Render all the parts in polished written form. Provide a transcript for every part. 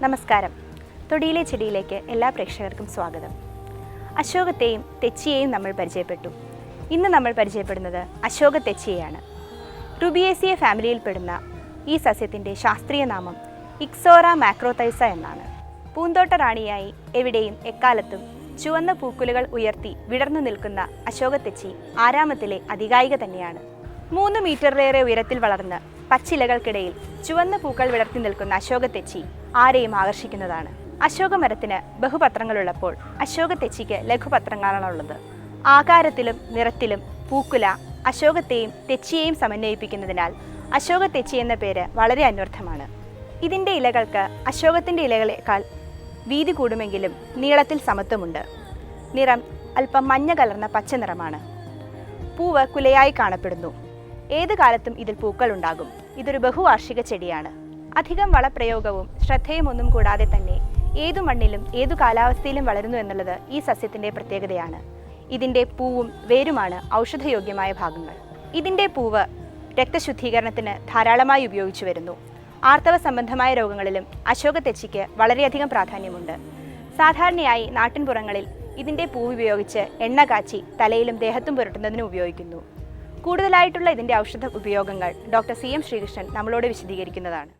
നമസ്കാരം. തൊടിയിലെ ചെടിയിലേക്ക് എല്ലാ പ്രേക്ഷകർക്കും സ്വാഗതം. അശോകത്തെയും തെച്ചിയെയും നമ്മൾ പരിചയപ്പെട്ടു. ഇന്ന് നമ്മൾ പരിചയപ്പെടുന്നത് അശോക തെച്ചിയെയാണ്. റുബിയേസിയ ഫാമിലിയിൽപ്പെടുന്ന ഈ സസ്യത്തിൻ്റെ ശാസ്ത്രീയ നാമം ഇക്സോറ മാക്രോതൈസ എന്നാണ്. പൂന്തോട്ട റാണിയായി എവിടെയും എക്കാലത്തും ചുവന്ന പൂക്കുലകൾ ഉയർത്തി വിടർന്നു നിൽക്കുന്ന അശോക തെച്ചി ആരാമത്തിലെ അതികായിക തന്നെയാണ്. 3 മീറ്ററിലേറെ ഉയരത്തിൽ വളർന്ന് പച്ചിലകൾക്കിടയിൽ ചുവന്ന പൂക്കൾ വിടർത്തി നിൽക്കുന്ന അശോക തെച്ചി ആരെയും ആകർഷിക്കുന്നതാണ്. അശോക മരത്തിന് ബഹുപത്രങ്ങളുള്ളപ്പോൾ അശോക തെച്ചിക്ക് ലഘുപത്രങ്ങളാണുള്ളത്. ആകാരത്തിലും നിറത്തിലും പൂക്കുല അശോകത്തെയും തെച്ചിയെയും സമന്വയിപ്പിക്കുന്നതിനാൽ അശോക തെച്ചി എന്ന പേര് വളരെ അന്വർത്ഥമാണ്. ഇതിൻ്റെ ഇലകൾക്ക് അശോകത്തിൻ്റെ ഇലകളേക്കാൾ വീതി കൂടുമെങ്കിലും നീളത്തിൽ സമത്വമുണ്ട്. നിറം അല്പം മഞ്ഞ കലർന്ന പച്ച നിറമാണ്. പൂവ് കുലയായി കാണപ്പെടുന്നു. ഏത് കാലത്തും ഇതിൽ പൂക്കൾ ഉണ്ടാകും. ഇതൊരു ബഹുവാർഷിക ചെടിയാണ്. അധികം വളപ്രയോഗവും ശ്രദ്ധയും ഒന്നും കൂടാതെ തന്നെ ഏതു മണ്ണിലും ഏതു കാലാവസ്ഥയിലും വളരുന്നു എന്നുള്ളത് ഈ സസ്യത്തിൻ്റെ പ്രത്യേകതയാണ്. ഇതിൻ്റെ പൂവും വേരുമാണ് ഔഷധയോഗ്യമായ ഭാഗങ്ങൾ. ഇതിൻ്റെ പൂവ് രക്തശുദ്ധീകരണത്തിന് ധാരാളമായി ഉപയോഗിച്ചു വരുന്നു. ആർത്തവ സംബന്ധമായ രോഗങ്ങളിലും അശോക തെച്ചിക്ക് വളരെയധികം പ്രാധാന്യമുണ്ട്. സാധാരണയായി നാട്ടിൻപുറങ്ങളിൽ ഇതിൻ്റെ പൂവ് ഉപയോഗിച്ച് എണ്ണ കാച്ചി തലയിലും ദേഹത്തും പുരട്ടുന്നതിന് ഉപയോഗിക്കുന്നു. കൂടുതലായിട്ടുള്ള ഇതിൻ്റെ ഔഷധ ഉപയോഗങ്ങൾ ഡോക്ടർ CM ശ്രീകൃഷ്ണൻ നമ്മളോട് വിശദീകരിക്കുന്നതാണ്.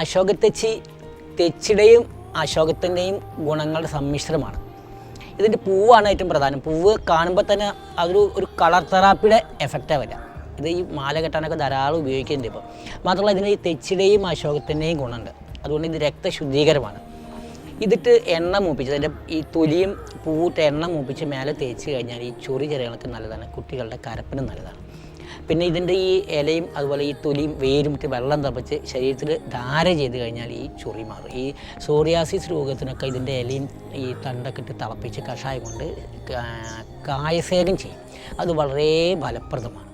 അശോകത്തെച്ചി തെച്ചിയുടെയും അശോകത്തിൻ്റെയും ഗുണങ്ങളുടെ സമ്മിശ്രമാണ്. ഇതിൻ്റെ പൂവാണ് ഏറ്റവും പ്രധാനം. പൂവ് കാണുമ്പോൾ തന്നെ ഒരു കളർ തെറാപ്പിയുടെ എഫക്റ്റാണ് വരിക. ഇത് ഈ മാല കെട്ടാനൊക്കെ ധാരാളം ഉപയോഗിക്കുന്നുണ്ട് ഇപ്പോൾ. മാത്രമല്ല ഇതിന് ഈ തെച്ചിയുടെയും അശോകത്തിൻ്റെയും ഗുണമുണ്ട്. അതുകൊണ്ട് ഇത് രക്തശുദ്ധീകരമാണ്. ഇതിട്ട് എണ്ണ മൂപ്പിച്ച് അതിൻ്റെ ഈ തൊലിയും പൂവിട്ട് എണ്ണ മൂപ്പിച്ച് മേലെ തേച്ച് കഴിഞ്ഞാൽ ഈ ചൊറി ചെറികൾക്ക് നല്ലതാണ്. കുട്ടികളുടെ കരപ്പിനും നല്ലതാണ്. പിന്നെ ഇതിൻ്റെ ഈ ഇലയും അതുപോലെ ഈ തൊലിയും വേരും ഇട്ട് വെള്ളം തിളപ്പിച്ച് ശരീരത്തിൽ ധാര ചെയ്ത് കഴിഞ്ഞാൽ ഈ ചൊറി മാറും. ഈ സോറിയാസിസ് രോഗത്തിനൊക്കെ ഇതിൻ്റെ ഇലയും ഈ തണ്ടൊക്കെ ഇട്ട് തിളപ്പിച്ച് കഷായം കൊണ്ട് കായസേകം ചെയ്യും. അത് വളരെ ഫലപ്രദമാണ്.